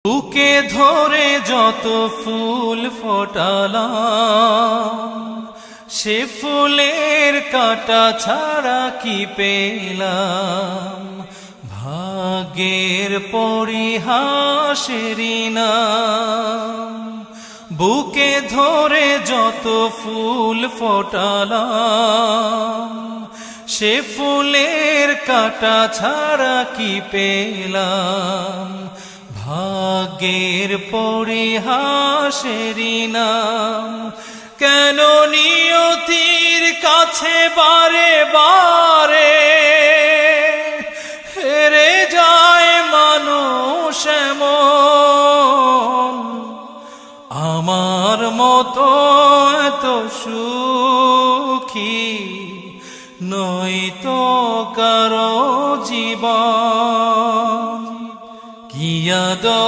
বুকে ধরে যত ফুল ফোটালাম, সে ফুলের কাঁটা ছাড়া কি পেলাম? ভাগ্যের পরিহাসেরই নাম। বুকে ধরে যত ফুল ফোটালাম, সে ফুলের কাঁটা ছাড়া কি পেলাম? ভাগ্যের পরিহাসেরই নাম। কেন নিয়তির কাছে বারে বারে হেরে যায় মানুষ এমন? আমার মতো এত সুখী নয়তো কারো জীবন। কি আদর